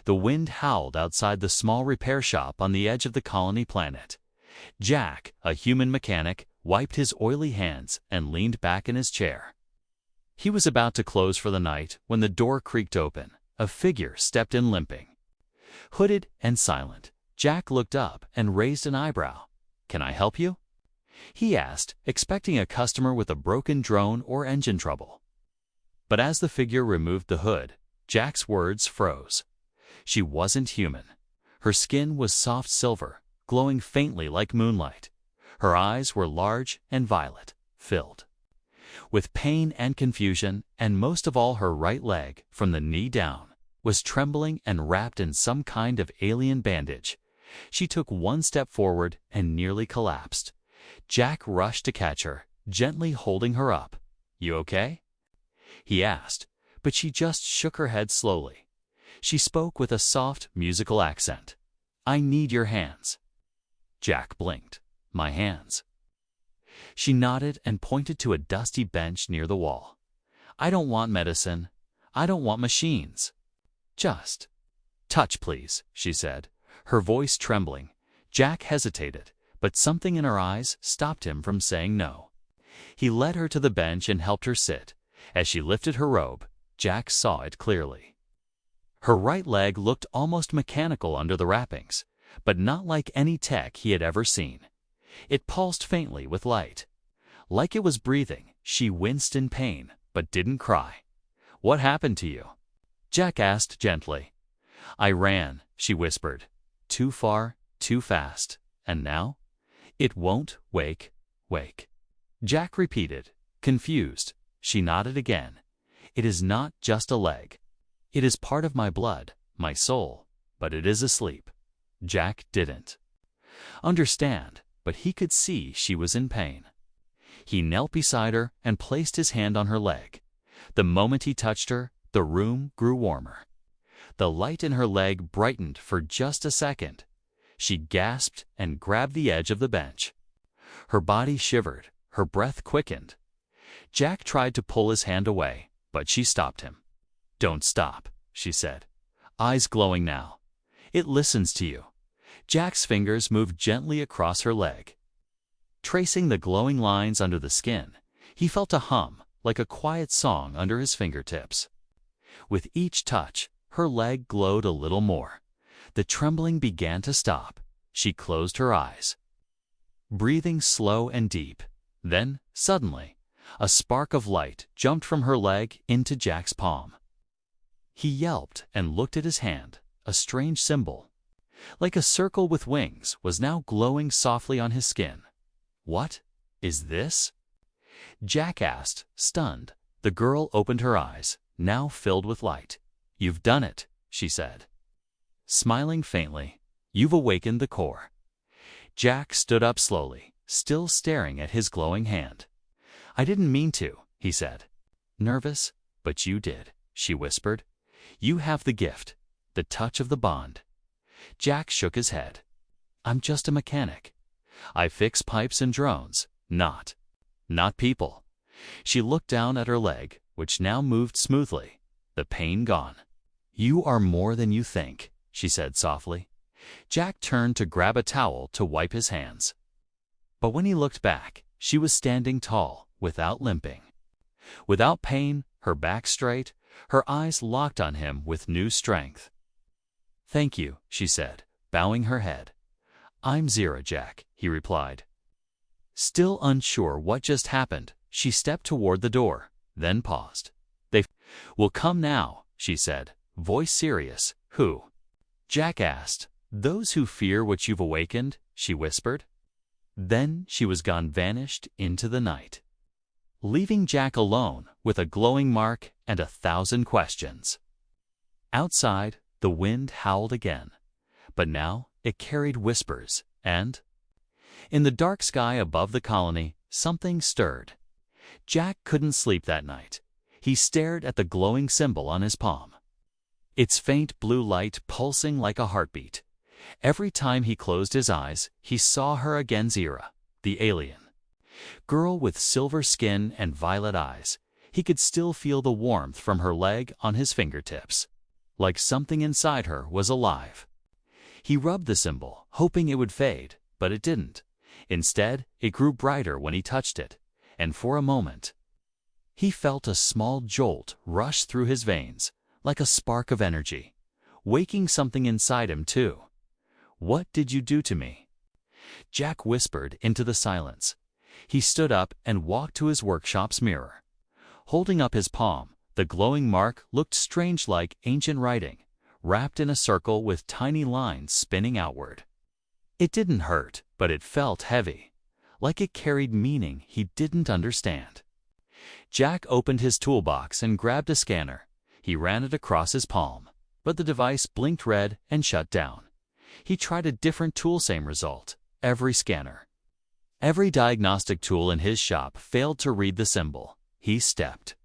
The wind howled outside the small repair shop on the edge of the colony planet. Jack, a human mechanic, wiped his oily hands and leaned back in his chair. He was about to close for the night when the door creaked open. A figure stepped in limping. Hooded and silent, Jack looked up and raised an eyebrow. "Can I help you?" he asked, expecting a customer with a broken drone or engine trouble. But as the figure removed the hood, Jack's words froze. She wasn't human. Her skin was soft silver, glowing faintly like moonlight. Her eyes were large and violet, filled with pain and confusion, and most of all her right leg, from the knee down, was trembling and wrapped in some kind of alien bandage. She took one step forward and nearly collapsed. Jack rushed to catch her, gently holding her up. "You okay?" he asked, but she just shook her head slowly. She spoke with a soft, musical accent. "I need your hands." Jack blinked. "My hands?" She nodded and pointed to a dusty bench near the wall. "I don't want medicine. I don't want machines. Just touch, please," she said, her voice trembling. Jack hesitated, but something in her eyes stopped him from saying no. He led her to the bench and helped her sit. As she lifted her robe, Jack saw it clearly. Her right leg looked almost mechanical under the wrappings, but not like any tech he had ever seen. It pulsed faintly with light. Like it was breathing, she winced in pain, but didn't cry. "What happened to you?" Jack asked gently. "I ran," she whispered. "Too far, too fast. And now? It won't wake. Jack repeated, confused. She nodded again. "It is not just a leg. It is part of my blood, my soul, but it is asleep." Jack didn't understand, but he could see she was in pain. He knelt beside her and placed his hand on her leg. The moment he touched her, the room grew warmer. The light in her leg brightened for just a second. She gasped and grabbed the edge of the bench. Her body shivered, her breath quickened. Jack tried to pull his hand away, but she stopped him. "Don't stop," she said, eyes glowing now. "It listens to you." Jack's fingers moved gently across her leg. Tracing the glowing lines under the skin, he felt a hum, like a quiet song under his fingertips. With each touch, her leg glowed a little more. The trembling began to stop. She closed her eyes, breathing slow and deep. Then, suddenly, a spark of light jumped from her leg into Jack's palm. He yelped and looked at his hand. A strange symbol, like a circle with wings, was now glowing softly on his skin. "What is this?" Jack asked, stunned. The girl opened her eyes, now filled with light. "You've done it," she said, smiling faintly. "You've awakened the core." Jack stood up slowly, still staring at his glowing hand. "I didn't mean to," he said. "Nervous, but you did," she whispered. "You have the gift, the touch of the bond." Jack shook his head. "I'm just a mechanic. I fix pipes and drones, not people." She looked down at her leg, which now moved smoothly, the pain gone. "You are more than you think," she said softly. Jack turned to grab a towel to wipe his hands. But when he looked back, she was standing tall, without limping, without pain, her back straight, her eyes locked on him with new strength. "Thank you," she said, bowing her head. "I'm Zira, Jack," he replied. Still unsure what just happened, she stepped toward the door, then paused. "They will come now," she said, voice serious. "Who?" Jack asked. "Those who fear what you've awakened," she whispered. Then she was gone, vanished into the night, leaving Jack alone with a glowing mark and 1,000 questions. Outside, the wind howled again, but now it carried whispers, and in the dark sky above the colony, something stirred. Jack couldn't sleep that night. He stared at the glowing symbol on his palm, its faint blue light pulsing like a heartbeat. Every time he closed his eyes, he saw her again, Zira, the alien girl with silver skin and violet eyes. He could still feel the warmth from her leg on his fingertips. like something inside her was alive. He rubbed the symbol, hoping it would fade, but it didn't. Instead, it grew brighter when he touched it, and for a moment, he felt a small jolt rush through his veins, like a spark of energy, waking something inside him too. "What did you do to me?" Jack whispered into the silence. He stood up and walked to his workshop's mirror. Holding up his palm, the glowing mark looked strange, like ancient writing, wrapped in a circle with tiny lines spinning outward. It didn't hurt, but it felt heavy, like it carried meaning he didn't understand. Jack opened his toolbox and grabbed a scanner. He ran it across his palm, but the device blinked red and shut down. He tried a different tool, same result. Every scanner, every diagnostic tool in his shop failed to read the symbol. He stepped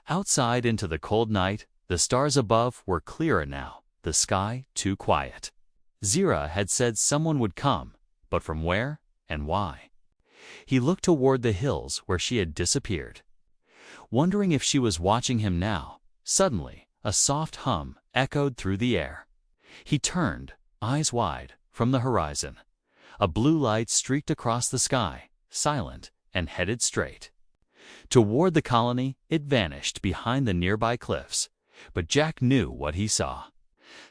outside into the cold night. The stars above were clearer now, the sky too quiet. Zira had said someone would come, but from where and why? He looked toward the hills where she had disappeared, wondering if she was watching him now. Suddenly, a soft hum echoed through the air. He turned, eyes wide, from the horizon. A blue light streaked across the sky, silent, and headed straight toward the colony. It vanished behind the nearby cliffs, but Jack knew what he saw.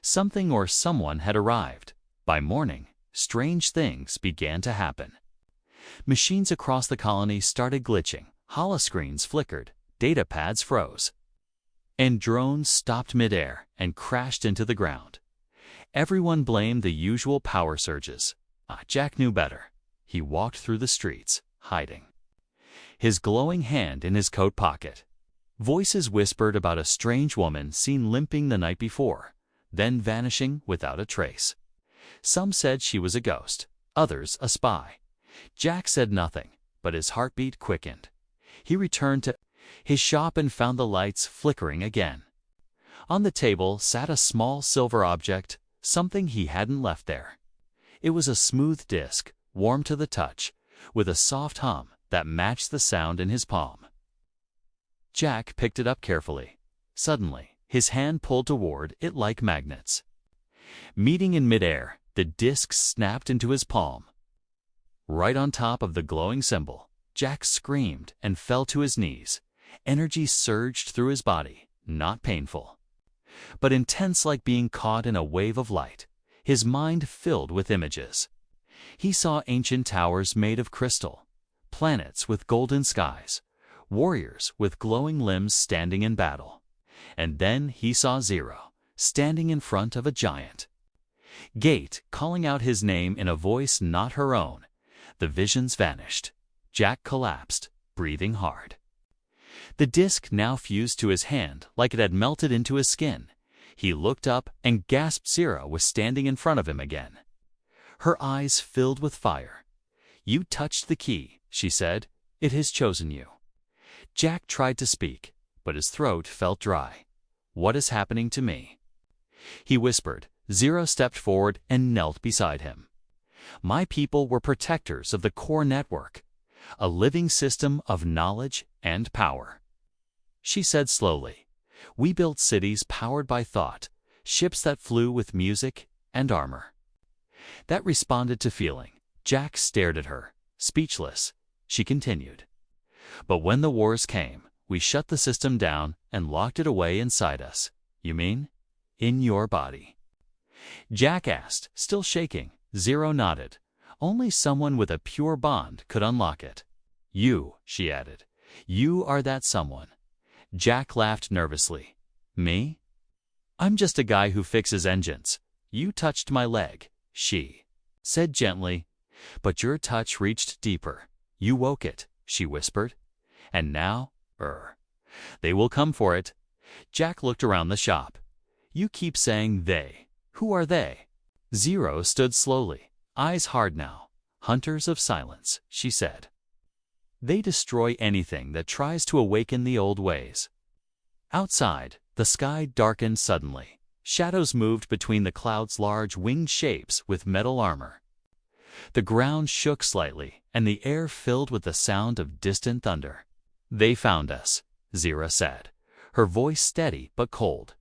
Something or someone had arrived. By morning, strange things began to happen. Machines across the colony started glitching, holoscreens flickered, data pads froze, and drones stopped midair and crashed into the ground. Everyone blamed the usual power surges. Jack knew better. He walked through the streets, hiding, his glowing hand in his coat pocket. Voices whispered about a strange woman seen limping the night before, then vanishing without a trace. Some said she was a ghost, others a spy. Jack said nothing, but his heartbeat quickened. He returned to his shop and found the lights flickering again. On the table sat a small silver object, something he hadn't left there. It was a smooth disc, warm to the touch, with a soft hum that matched the sound in his palm. Jack picked it up carefully. Suddenly, his hand pulled toward it like magnets. Meeting in midair, the disc snapped into his palm. Right on top of the glowing symbol, Jack screamed and fell to his knees. Energy surged through his body, not painful, but intense, like being caught in a wave of light. His mind filled with images. He saw ancient towers made of crystal, planets with golden skies, warriors with glowing limbs standing in battle. And then he saw Zero, standing in front of a giant gate, calling out his name in a voice not her own. The visions vanished. Jack collapsed, breathing hard. The disc now fused to his hand like it had melted into his skin. He looked up and gasped. Zero was standing in front of him again. Her eyes filled with fire. "You touched the key," she said. "It has chosen you." Jack tried to speak, but his throat felt dry. "What is happening to me?" he whispered. Zero stepped forward and knelt beside him. "My people were protectors of the core network, a living system of knowledge and power," she said slowly. "We built cities powered by thought, ships that flew with music and armor that responded to feeling." Jack stared at her, speechless. She continued. "But when the wars came, we shut the system down and locked it away inside us." "You mean in your body?" Jack asked, still shaking. Zero nodded. "Only someone with a pure bond could unlock it." "You," she added. "You are that someone." Jack laughed nervously. "Me? I'm just a guy who fixes engines." "You touched my leg," she said gently, "but your touch reached deeper. You woke it," she whispered. "And now, they will come for it." Jack looked around the shop. "You keep saying they. Who are they?" Zero stood slowly, eyes hard now. "Hunters of silence," she said. "They destroy anything that tries to awaken the old ways." Outside, the sky darkened suddenly. Shadows moved between the clouds, large winged shapes with metal armor. The ground shook slightly, and the air filled with the sound of distant thunder. "They found us," Zira said, her voice steady but cold.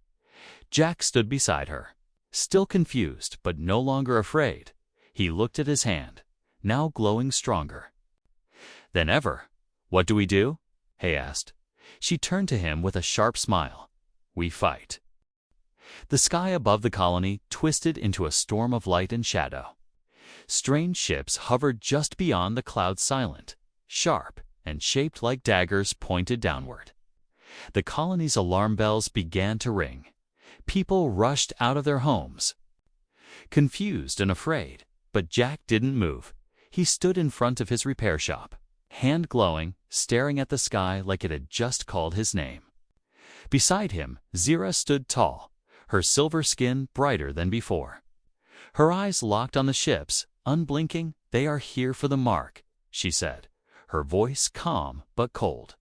Jack stood beside her, still confused but no longer afraid. He looked at his hand, now glowing stronger than ever. "What do we do?" he asked. She turned to him with a sharp smile. "We fight." The sky above the colony twisted into a storm of light and shadow. Strange ships hovered just beyond the clouds, silent, sharp, and shaped like daggers pointed downward. The colony's alarm bells began to ring. People rushed out of their homes, confused and afraid, but Jack didn't move. He stood in front of his repair shop, hand glowing, staring at the sky like it had just called his name. Beside him, Zira stood tall, her silver skin brighter than before. Her eyes locked on the ships, unblinking. "They are here for the mark," she said, her voice calm but cold.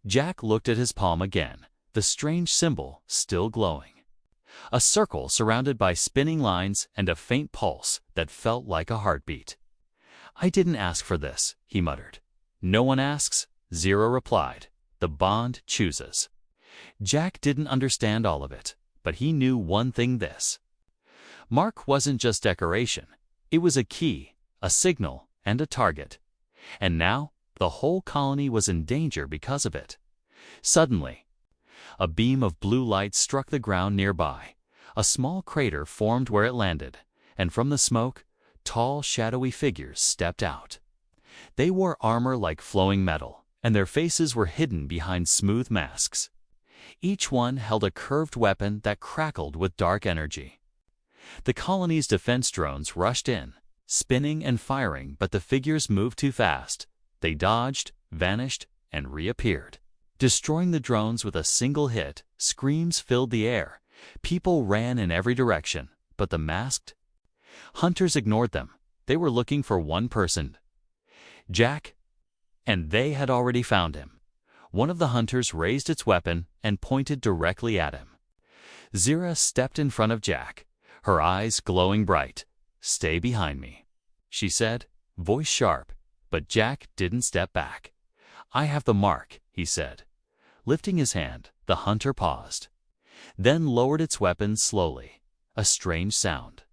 Jack looked at his palm again, the strange symbol still glowing. A circle surrounded by spinning lines and a faint pulse that felt like a heartbeat. "I didn't ask for this," he muttered. "No one asks," Zira replied. "The bond chooses." Jack didn't understand all of it, but he knew one thing: this mark wasn't just decoration. It was a key, a signal, and a target. And now, the whole colony was in danger because of it. Suddenly, a beam of blue light struck the ground nearby. A small crater formed where it landed, and from the smoke, tall, shadowy figures stepped out. They wore armor like flowing metal, and their faces were hidden behind smooth masks. Each one held a curved weapon that crackled with dark energy. The colony's defense drones rushed in, spinning and firing, but the figures moved too fast. They dodged, vanished, and reappeared, destroying the drones with a single hit. Screams filled the air. People ran in every direction, but the masked hunters ignored them. They were looking for one person: Jack, and they had already found him. One of the hunters raised its weapon and pointed directly at him. Zira stepped in front of Jack, her eyes glowing bright. "Stay behind me," she said, voice sharp, but Jack didn't step back. "I have the mark," he said. Lifting his hand, the hunter paused, then lowered its weapon slowly. A strange sound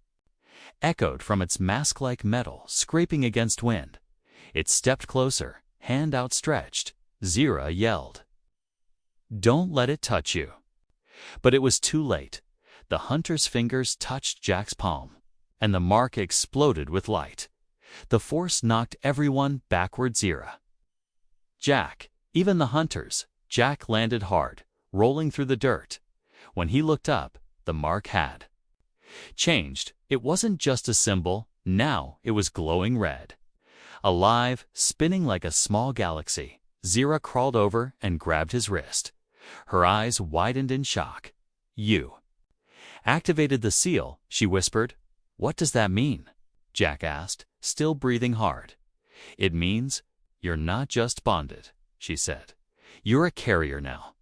echoed from its mask-like metal, scraping against wind. It stepped closer, hand outstretched. Zira yelled, "Don't let it touch you." But it was too late. The hunter's fingers touched Jack's palm, and the mark exploded with light. The force knocked everyone backward. Zira, Jack, even the hunters. Jack landed hard, rolling through the dirt. When he looked up, the mark had changed. It wasn't just a symbol. Now it was glowing red, alive, spinning like a small galaxy. Zira crawled over and grabbed his wrist. Her eyes widened in shock. "You activated the seal," she whispered. "What does that mean?" Jack asked, still breathing hard. "It means you're not just bonded," she said. "You're a carrier now.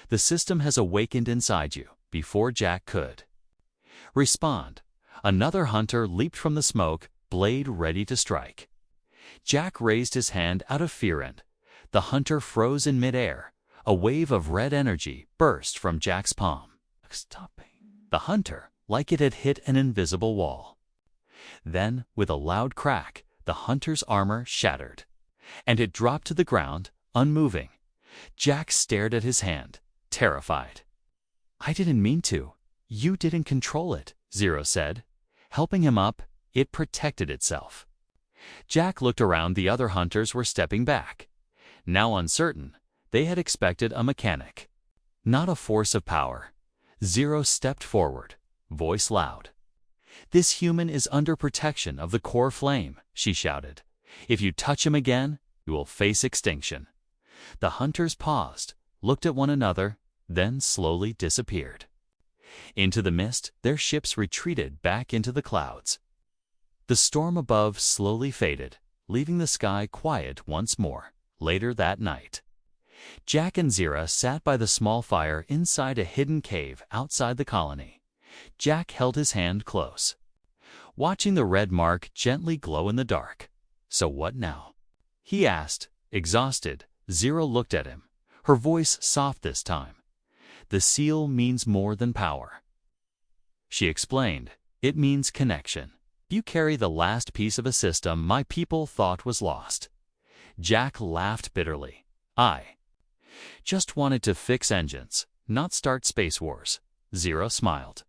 The system has awakened inside you before Jack could respond." Another hunter leaped from the smoke, blade ready to strike. Jack raised his hand out of fear, and the hunter froze in midair. A wave of red energy burst from Jack's palm, stopping the hunter like it had hit an invisible wall. Then, with a loud crack, the hunter's armor shattered, and it dropped to the ground, unmoving. Jack stared at his hand, terrified. "I didn't mean to. You didn't control it," Zira said. Helping him up, it protected itself. Jack looked around. The other hunters were stepping back. Now uncertain, they had expected a mechanic, not a force of power. Zira stepped forward, voice loud. "This human is under protection of the core flame," she shouted. "If you touch him again, you will face extinction." The hunters paused, looked at one another, then slowly disappeared. Into the mist, their ships retreated back into the clouds. The storm above slowly faded, leaving the sky quiet once more. Later that night, Jack and Zira sat by the small fire inside a hidden cave outside the colony. Jack held his hand close, watching the red mark gently glow in the dark. "So what now?" he asked, exhausted. Zira looked at him, her voice soft this time. "The seal means more than power. she explained. "It means connection. You carry the last piece of a system my people thought was lost." Jack laughed bitterly. "I just wanted to fix engines, not start space wars." Zero smiled.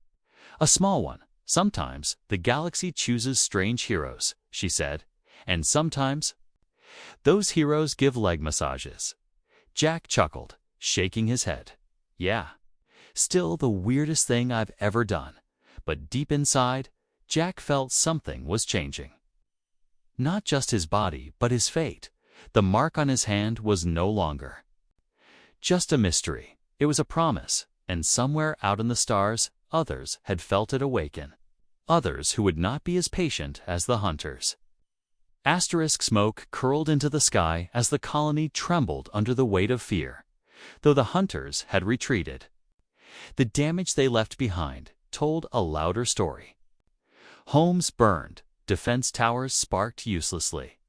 "A small one. Sometimes the galaxy chooses strange heroes," she said, "and sometimes those heroes give leg massages." Jack chuckled, shaking his head. "Yeah, still the weirdest thing I've ever done." But deep inside, Jack felt something was changing. Not just his body, but his fate. The mark on his hand was no longer just a mystery. It was a promise, and somewhere out in the stars, others had felt it awaken. Others who would not be as patient as the hunters. Asterisk smoke curled into the sky as the colony trembled under the weight of fear, though the hunters had retreated. The damage they left behind told a louder story. Homes burned, defense towers sparked uselessly,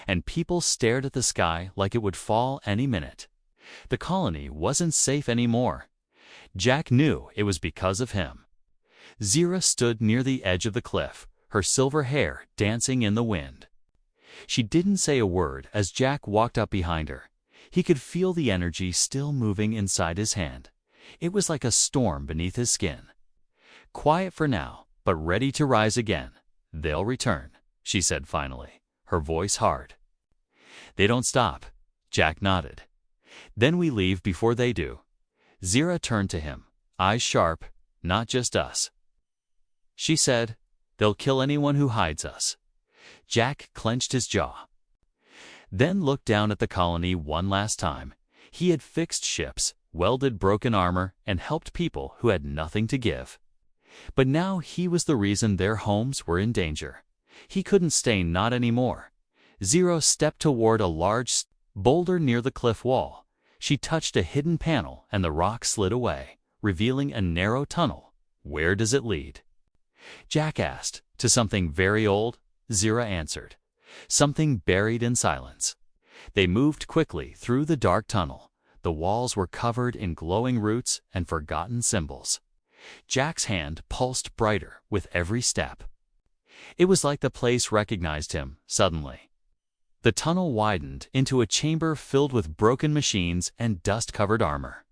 and people stared at the sky like it would fall any minute. The colony wasn't safe anymore. Jack knew it was because of him. Zira stood near the edge of the cliff, her silver hair dancing in the wind. She didn't say a word as Jack walked up behind her. He could feel the energy still moving inside his hand. It was like a storm beneath his skin. "Quiet for now, but ready to rise again. They'll return," she said finally, her voice hard. "They don't stop." Jack nodded. "Then we leave before they do." Zira turned to him, eyes sharp. "Not just us," she said. "They'll kill anyone who hides us." Jack clenched his jaw, then looked down at the colony one last time. He had fixed ships, welded broken armor, and helped people who had nothing to give. But now he was the reason their homes were in danger. He couldn't stay not anymore. Zero stepped toward a large boulder near the cliff wall. She touched a hidden panel and the rock slid away, revealing a narrow tunnel. "Where does it lead?" Jack asked. "To something very old," Zira answered. "Something buried in silence." They moved quickly through the dark tunnel. The walls were covered in glowing roots and forgotten symbols. Jack's hand pulsed brighter with every step. It was like the place recognized him suddenly. The tunnel widened into a chamber filled with broken machines and dust-covered armor.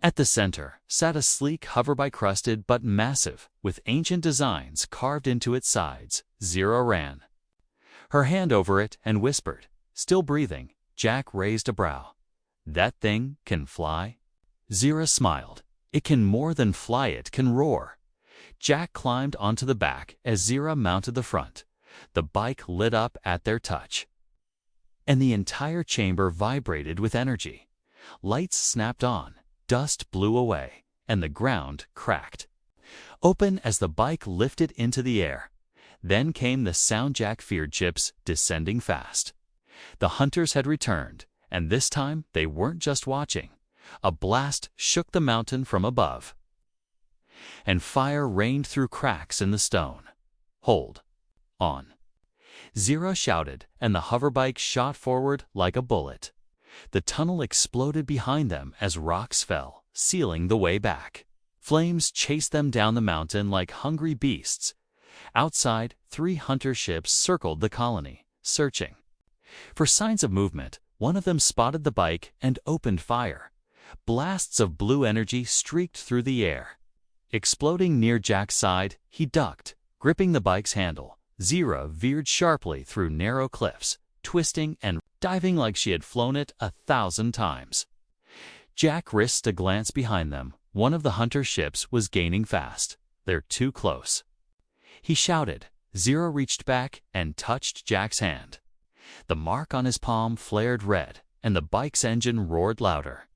At the center sat a sleek hoverbike, crusted but massive, with ancient designs carved into its sides. Zira ran her hand over it and whispered. Still breathing, Jack raised a brow. "That thing can fly?" Zira smiled. "It can more than fly, it can roar." Jack climbed onto the back as Zira mounted the front. The bike lit up at their touch, and the entire chamber vibrated with energy. Lights snapped on, dust blew away, and the ground cracked open as the bike lifted into the air. Then came the sound Jack feared, chips descending fast. The hunters had returned, and this time they weren't just watching. A blast shook the mountain from above, and fire rained through cracks in the stone. "Hold on," Zira shouted, and the hoverbike shot forward like a bullet. The tunnel exploded behind them as rocks fell, sealing the way back. Flames chased them down the mountain like hungry beasts. Outside, 3 hunter ships circled the colony, searching for signs of movement. One of them spotted the bike and opened fire. Blasts of blue energy streaked through the air. Exploding near Jack's side, he ducked, gripping the bike's handle. Zira veered sharply through narrow cliffs, twisting and diving like she had flown it 1,000 times. Jack risked a glance behind them. One of the hunter ships was gaining fast. "They're too close," he shouted. Zira reached back and touched Jack's hand. The mark on his palm flared red, and the bike's engine roared louder.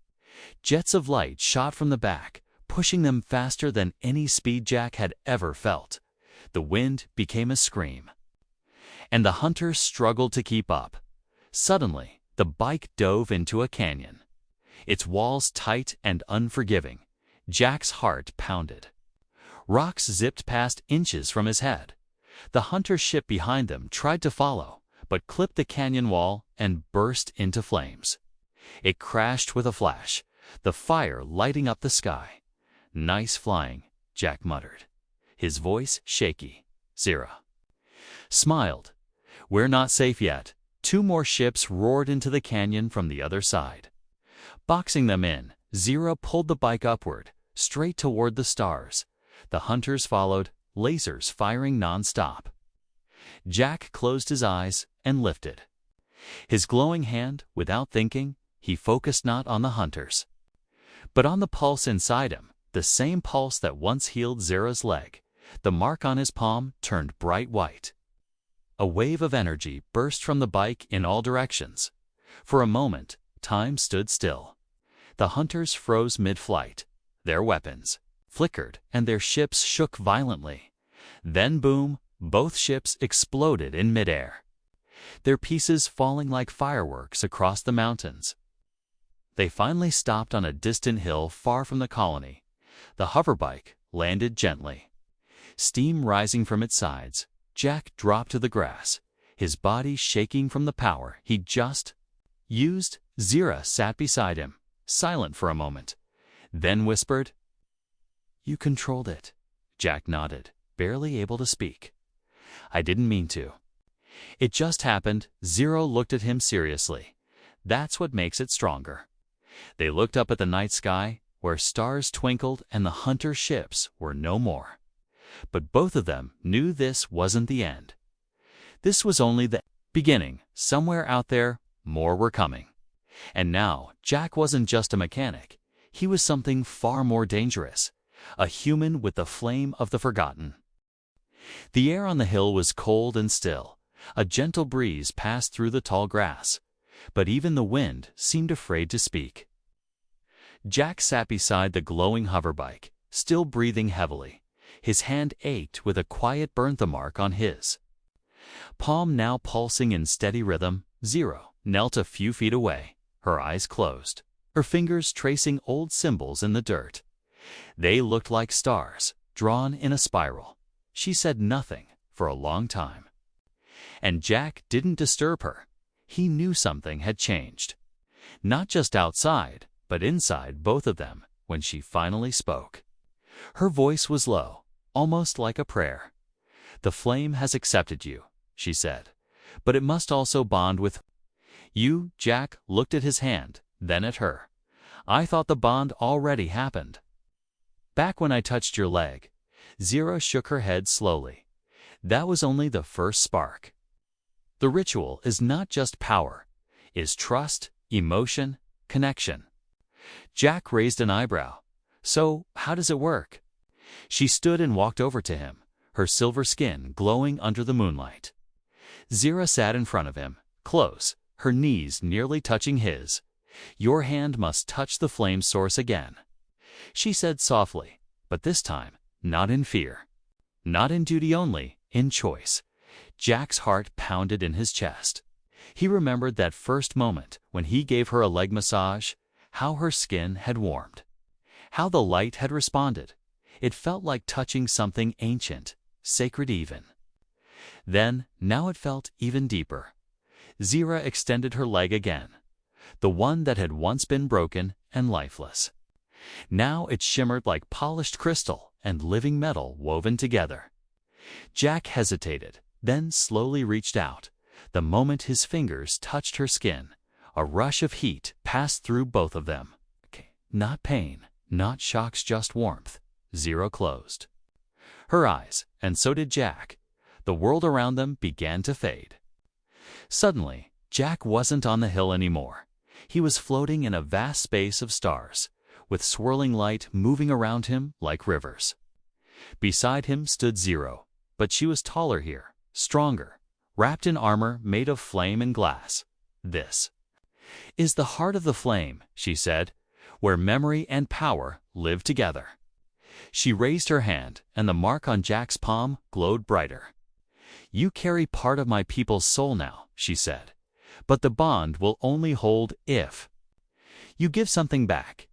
Jets of light shot from the back, pushing them faster than any speed Jack had ever felt. The wind became a scream, and the hunter struggled to keep up. Suddenly, the bike dove into a canyon, its walls tight and unforgiving. Jack's heart pounded. Rocks zipped past inches from his head. The hunter ship behind them tried to follow, but clipped the canyon wall and burst into flames. It crashed with a flash, the fire lighting up the sky. "Nice flying," Jack muttered, his voice shaky. Zero smiled. We're not safe yet. Two more ships roared into the canyon from the other side. Boxing them in, Zero pulled the bike upward, straight toward the stars. The hunters followed, lasers firing non-stop. Jack closed his eyes and lifted. His glowing hand, without thinking, he focused not on the hunters, but on the pulse inside him, the same pulse that once healed Zero's leg. The mark on his palm turned bright white. A wave of energy burst from the bike in all directions. For a moment, time stood still. The hunters froze mid-flight. Their weapons flickered and their ships shook violently. Then boom, both ships exploded in midair, their pieces falling like fireworks across the mountains. They finally stopped on a distant hill far from the colony. The hoverbike landed gently. Steam rising from its sides, Jack dropped to the grass, his body shaking from the power he'd just used. Zero sat beside him, silent for a moment, then whispered, "You controlled it." Jack nodded, barely able to speak. "I didn't mean to. It just happened." Zero looked at him seriously. "That's what makes it stronger." They looked up at the night sky, where stars twinkled and the hunter ships were no more. But both of them knew this wasn't the end. This was only the beginning. Somewhere out there, more were coming. And now, Jack wasn't just a mechanic. He was something far more dangerous, a human with the flame of the forgotten. The air on the hill was cold and still. A gentle breeze passed through the tall grass, but even the wind seemed afraid to speak. Jack sat beside the glowing hoverbike, still breathing heavily. His hand ached with a quiet birthmark on his palm now pulsing in steady rhythm. Zero knelt a few feet away, her eyes closed, her fingers tracing old symbols in the dirt. They looked like stars, drawn in a spiral. She said nothing for a long time. And Jack didn't disturb her. He knew something had changed. Not just outside, but inside both of them when she finally spoke. Her voice was low, almost like a prayer. "The flame has accepted you," she said, "but it must also bond with you." Jack looked at his hand, then at her. "I thought the bond already happened. Back when I touched your leg." Zero shook her head slowly. "That was only the first spark. The ritual is not just power, it's trust, emotion, connection." Jack raised an eyebrow. "So, how does it work?" She stood and walked over to him, her silver skin glowing under the moonlight. Zero sat in front of him, close, her knees nearly touching his. "Your hand must touch the flame source again," she said softly, but this time, not in fear. Not in duty only, in choice. Jack's heart pounded in his chest. He remembered that first moment when he gave her a leg massage, how her skin had warmed, how the light had responded. It felt like touching something ancient, sacred even. Then, now it felt even deeper. Zira extended her leg again, the one that had once been broken and lifeless. Now it shimmered like polished crystal and living metal woven together. Jack hesitated, then slowly reached out. The moment his fingers touched her skin, a rush of heat passed through both of them. Not pain, not shocks, just warmth. Zero closed her eyes, and so did Jack. The world around them began to fade. Suddenly, Jack wasn't on the hill anymore. He was floating in a vast space of stars, with swirling light moving around him like rivers. Beside him stood Zero, but she was taller here, stronger, wrapped in armor made of flame and glass. "This is the heart of the flame," she said, "where memory and power live together." She raised her hand, and the mark on Jack's palm glowed brighter. "You carry part of my people's soul now," she said, "but the bond will only hold if you give something back."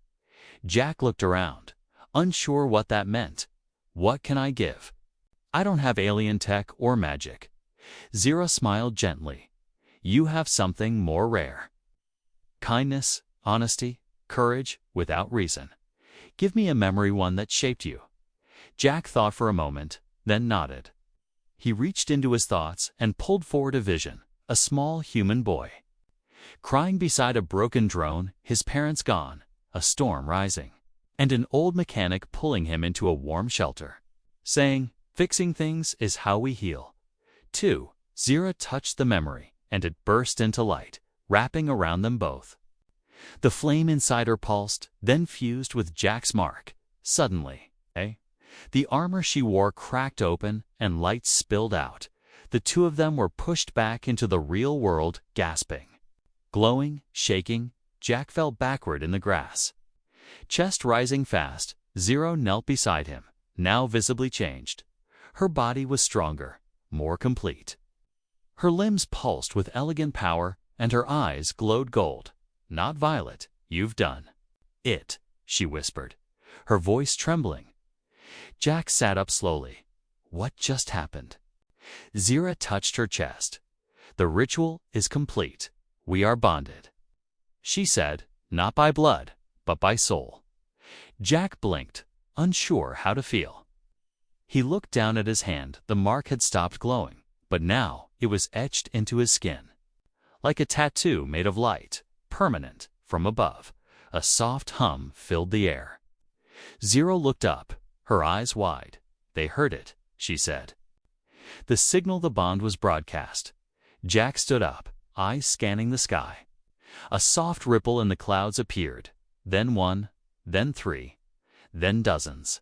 Jack looked around, unsure what that meant. "What can I give? I don't have alien tech or magic." Zero smiled gently. "You have something more rare. Kindness, honesty, courage, without reason. Give me a memory, one that shaped you." Jack thought for a moment, then nodded. He reached into his thoughts and pulled forward a vision, a small human boy. Crying beside a broken drone, his parents gone, a storm rising, and an old mechanic pulling him into a warm shelter, saying, "Fixing things is how we heal." 2. Zira touched the memory, and it burst into light, wrapping around them both. The flame inside her pulsed, then fused with Jack's mark. Suddenly, the armor she wore cracked open and light spilled out. The two of them were pushed back into the real world, gasping. Glowing, shaking, Jack fell backward in the grass. Chest rising fast, Zero knelt beside him, now visibly changed. Her body was stronger, more complete. Her limbs pulsed with elegant power, and her eyes glowed gold. "Not violet, you've done it," she whispered, her voice trembling. Jack sat up slowly. What just happened? Zira touched her chest. "The ritual is complete. We are bonded," she said, "not by blood, but by soul." Jack blinked, unsure how to feel. He looked down at his hand. The mark had stopped glowing, but now it was etched into his skin. Like a tattoo made of light, permanent, from above, a soft hum filled the air. Zero looked up, her eyes wide. "They heard it," she said. The signal, the bond was broadcast. Jack stood up, eyes scanning the sky. A soft ripple in the clouds appeared, then one, then three, then dozens.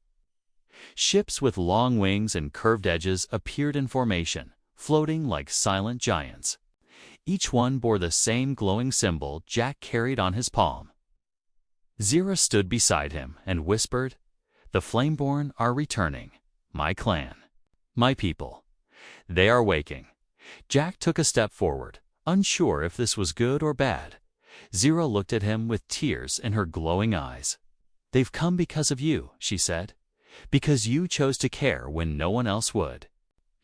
Ships with long wings and curved edges appeared in formation, floating like silent giants. Each one bore the same glowing symbol Jack carried on his palm. Zira stood beside him and whispered, "The Flameborn are returning, my clan, my people. They are waking." Jack took a step forward, unsure if this was good or bad. Zira looked at him with tears in her glowing eyes. "They've come because of you," she said, "because you chose to care when no one else would."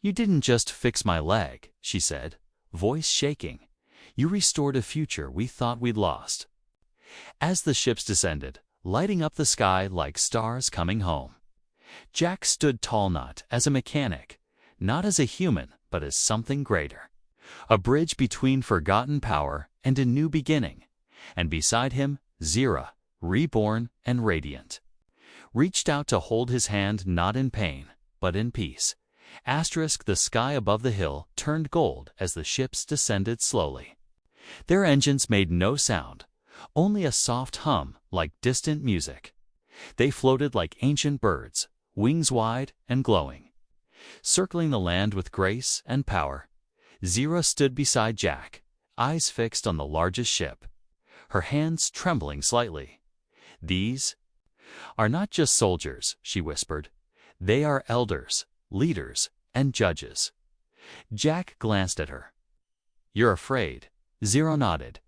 "You didn't just fix my leg," she said, voice shaking. "You restored a future we thought we'd lost." As the ships descended, lighting up the sky like stars coming home, Jack stood tall, not as a mechanic, not as a human, but as something greater. A bridge between forgotten power and a new beginning. And beside him, Zira, reborn and radiant, reached out to hold his hand, not in pain, but in peace. The sky above the hill turned gold as the ships descended slowly. Their engines made no sound, only a soft hum like distant music. They floated like ancient birds, wings wide and glowing, circling the land with grace and power. Zira stood beside Jack, eyes fixed on the largest ship, her hands trembling slightly. "These are not just soldiers," she whispered. "They are elders, leaders, and judges." Jack glanced at her. "You're afraid?" Zira nodded.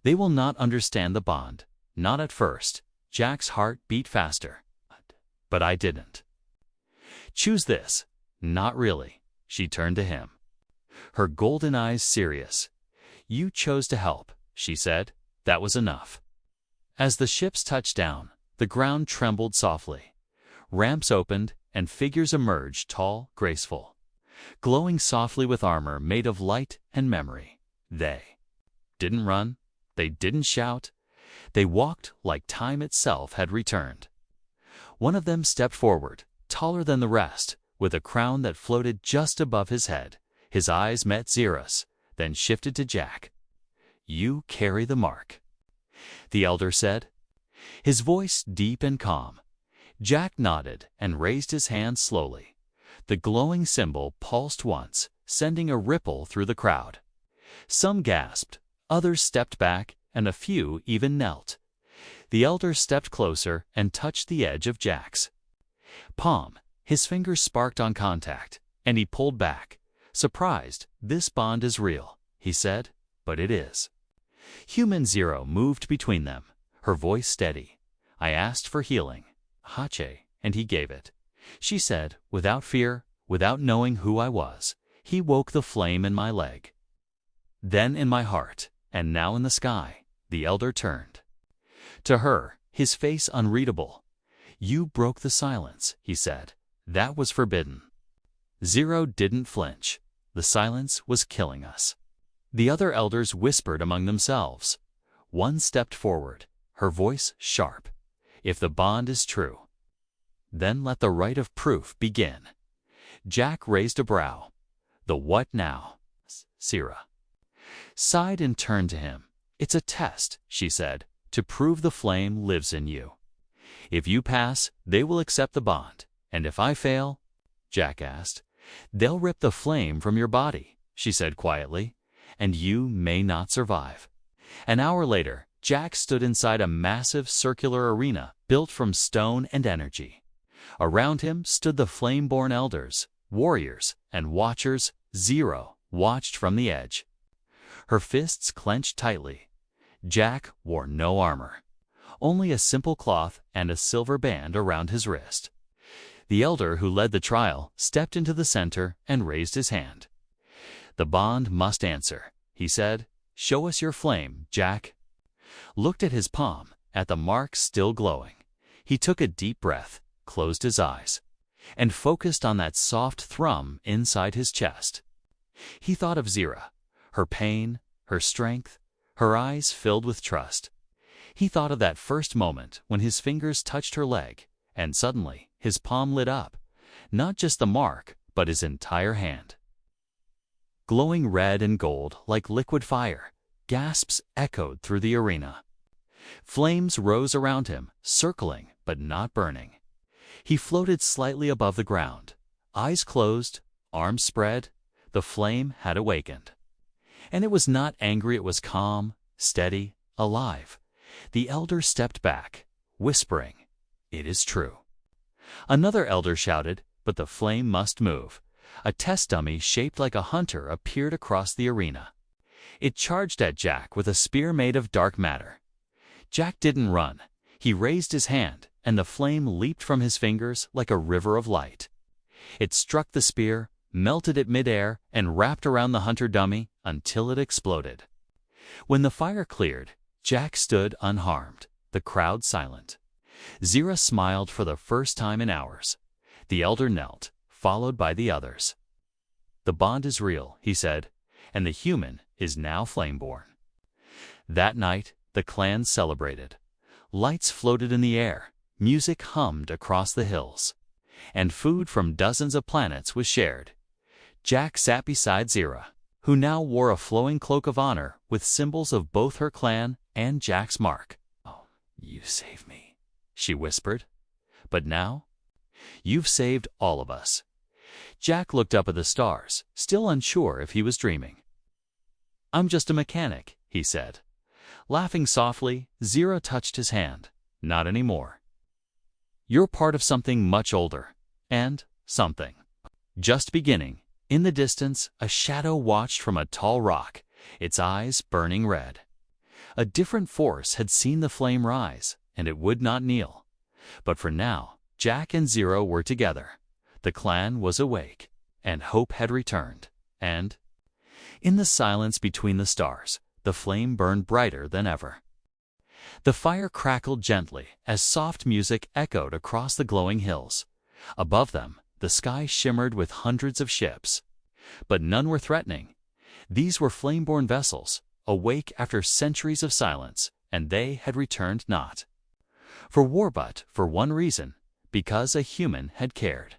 "They will not understand the bond, not at first." Jack's heart beat faster. "But I didn't choose this." "Not really." She turned to him, her golden eyes serious. "You chose to help," she said. "That was enough." As the ships touched down, the ground trembled softly. Ramps opened, and figures emerged, tall, graceful, glowing softly with armor made of light and memory. They didn't run, they didn't shout, they walked like time itself had returned. One of them stepped forward, taller than the rest, with a crown that floated just above his head. His eyes met Zira's, then shifted to Jack. "You carry the mark," the elder said, his voice deep and calm. Jack nodded and raised his hand slowly. The glowing symbol pulsed once, sending a ripple through the crowd. Some gasped, others stepped back, and a few even knelt. The elder stepped closer and touched the edge of Jack's palm. His fingers sparked on contact, and he pulled back. Surprised, "This bond is real," he said, "but it is." Human Zero moved between them, her voice steady. "I asked for healing, Hache, and he gave it," she said, without fear, without knowing who I was. "He woke the flame in my leg, then in my heart, and now in the sky." The elder turned to her, his face unreadable. "You broke the silence," he said. That was forbidden. Zero didn't flinch. The silence was killing us. The other elders whispered among themselves. One stepped forward, her voice sharp. If the bond is true, then let the right of proof begin. Jack raised a brow. The what now? Sira sighed and turned to him. It's a test, she said, to prove the flame lives in you. If you pass, they will accept the bond. And if I fail, Jack asked, they'll rip the flame from your body, she said quietly, and you may not survive. An hour later, Jack stood inside a massive circular arena built from stone and energy. Around him stood the flame-born elders, warriors, and watchers. Zero watched from the edge. Her fists clenched tightly. Jack wore no armor, only a simple cloth and a silver band around his wrist. The elder who led the trial stepped into the center and raised his hand. The bond must answer, he said. Show us your flame, Jack. Looked at his palm, at the mark still glowing. He took a deep breath, closed his eyes, and focused on that soft thrum inside his chest. He thought of Zira, her pain, her strength, her eyes filled with trust. He thought of that first moment when his fingers touched her leg, and suddenly his palm lit up, not just the mark, but his entire hand. Glowing red and gold like liquid fire, gasps echoed through the arena. Flames rose around him, circling but not burning. He floated slightly above the ground. Eyes closed, arms spread, the flame had awakened. And it was not angry, it was calm, steady, alive. The elder stepped back, whispering, "It is true." Another elder shouted, "But the flame must move." A test dummy shaped like a hunter appeared across the arena. It charged at Jack with a spear made of dark matter. Jack didn't run. He raised his hand, and the flame leaped from his fingers like a river of light. It struck the spear, melted it midair, and wrapped around the hunter dummy until it exploded. When the fire cleared, Jack stood unharmed, the crowd silent. Zira smiled for the first time in hours. The elder knelt, followed by the others. "The bond is real," he said, "and the human is now flameborn." That night, the clan celebrated. Lights floated in the air, music hummed across the hills, and food from dozens of planets was shared. Jack sat beside Zira, who now wore a flowing cloak of honor with symbols of both her clan and Jack's mark. "Oh, you saved me," she whispered. "But now, you've saved all of us." Jack looked up at the stars, still unsure if he was dreaming. "I'm just a mechanic," he said. Laughing softly, Zira touched his hand. "Not anymore. You're part of something much older, and something just beginning." In the distance, a shadow watched from a tall rock, its eyes burning red. A different force had seen the flame rise, and it would not kneel. But for now, Jack and Zira were together. The clan was awake, and hope had returned. And in the silence between the stars, the flame burned brighter than ever. The fire crackled gently as soft music echoed across the glowing hills. Above them, the sky shimmered with hundreds of ships. But none were threatening. These were flame-born vessels, awake after centuries of silence, and they had returned not for war but for one reason, because a human had cared.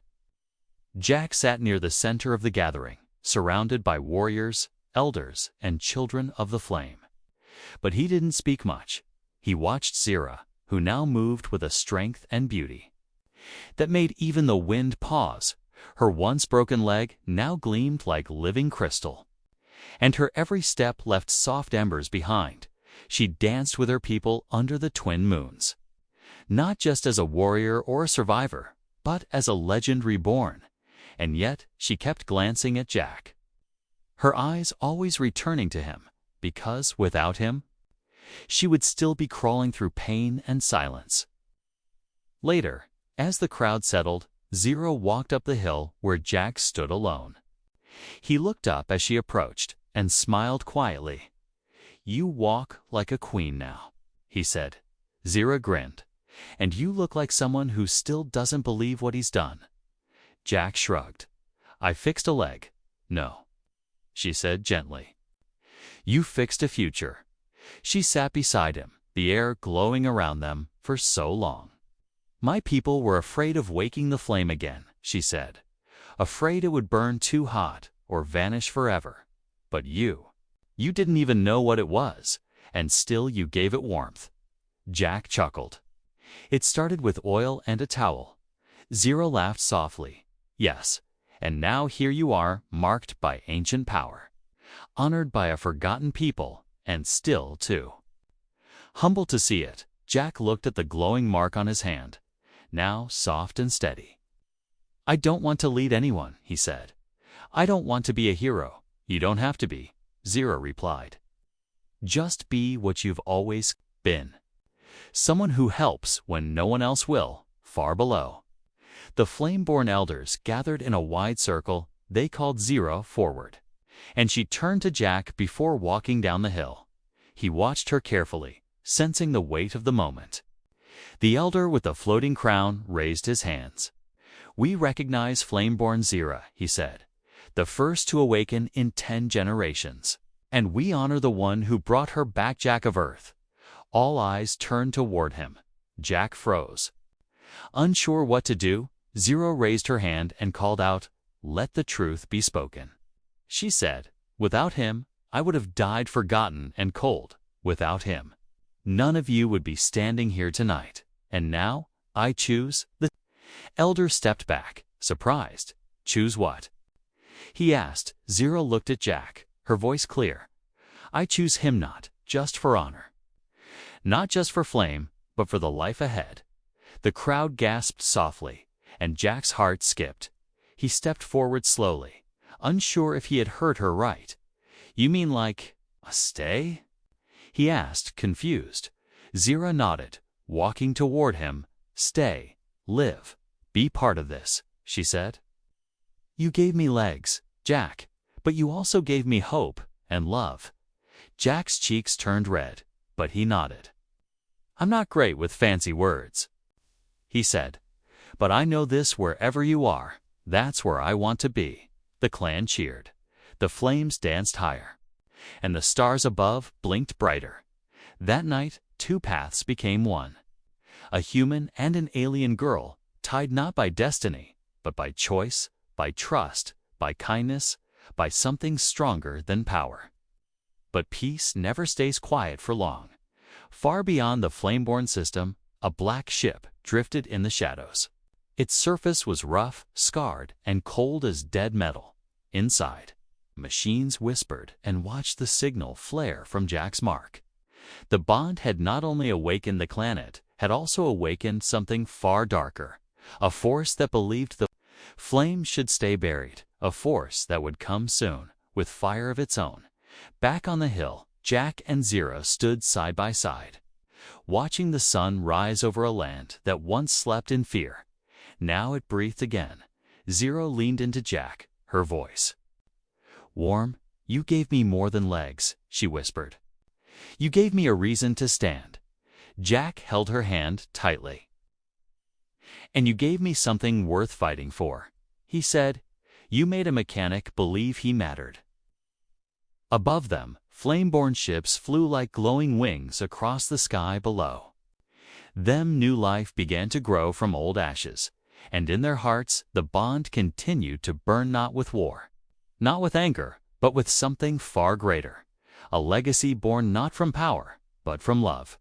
Jack sat near the center of the gathering, surrounded by warriors, elders, and children of the flame. But he didn't speak much. He watched Zira, who now moved with a strength and beauty that made even the wind pause. Her once broken leg now gleamed like living crystal, and her every step left soft embers behind. She danced with her people under the twin moons, not just as a warrior or a survivor, but as a legend reborn. And yet she kept glancing at Jack, her eyes always returning to him, because without him, she would still be crawling through pain and silence. Later, as the crowd settled, Zira walked up the hill where Jack stood alone. He looked up as she approached and smiled quietly. "You walk like a queen now," he said. Zira grinned. "And you look like someone who still doesn't believe what he's done." Jack shrugged. I fixed a leg. No, she said gently. You fixed a future. She sat beside him, the air glowing around them for so long. My people were afraid of waking the flame again, she said. Afraid it would burn too hot or vanish forever. But you didn't even know what it was, and still you gave it warmth. Jack chuckled. It started with oil and a towel. Zero laughed softly. Yes, and now here you are, marked by ancient power. Honored by a forgotten people, and still, too. Humbled to see it, Jack looked at the glowing mark on his hand, now soft and steady. I don't want to lead anyone, he said. I don't want to be a hero. You don't have to be, Zero replied. Just be what you've always been. Someone who helps when no one else will, far below. The flame-born elders gathered in a wide circle. They called Zero forward, and she turned to Jack before walking down the hill. He watched her carefully, sensing the weight of the moment. The elder with the floating crown raised his hands. We recognize flame-born Zero, he said, the first to awaken in 10 generations. And we honor the one who brought her back, Jack of Earth. All eyes turned toward him. Jack froze. Unsure what to do, Zero raised her hand and called out, "Let the truth be spoken." She said, "Without him, I would have died forgotten and cold. Without him, none of you would be standing here tonight. And now, I choose the..." Elder stepped back, surprised. Choose what? He asked. Zero looked at Jack, her voice clear. I choose him, not just for honor. Not just for flame, but for the life ahead. The crowd gasped softly, and Jack's heart skipped. He stepped forward slowly, unsure if he had heard her right. You mean like a stay? He asked, confused. Zero nodded, walking toward him. Stay, live, be part of this, she said. You gave me legs, Jack, but you also gave me hope and love. Jack's cheeks turned red, but he nodded. I'm not great with fancy words, he said, but I know this: wherever you are, that's where I want to be. The clan cheered. The flames danced higher, and the stars above blinked brighter. That night, 2 paths became one. A human and an alien girl, tied not by destiny, but by choice, by trust, by kindness, by something stronger than power. But peace never stays quiet for long. Far beyond the flame-born system, a black ship drifted in the shadows. Its surface was rough, scarred, and cold as dead metal. Inside, machines whispered and watched the signal flare from Jack's mark. The bond had not only awakened the planet, had also awakened something far darker, a force that believed the flame should stay buried, a force that would come soon, with fire of its own. Back on the hill, Jack and Zero stood side by side, watching the sun rise over a land that once slept in fear. Now it breathed again. Zero leaned into Jack, her voice warm. You gave me more than legs, she whispered. You gave me a reason to stand. Jack held her hand tightly. And you gave me something worth fighting for, he said. You made a mechanic believe he mattered. Above them, flame-born ships flew like glowing wings across the sky below. Them new life began to grow from old ashes, and in their hearts the bond continued to burn, not with war, not with anger, but with something far greater, a legacy born not from power, but from love.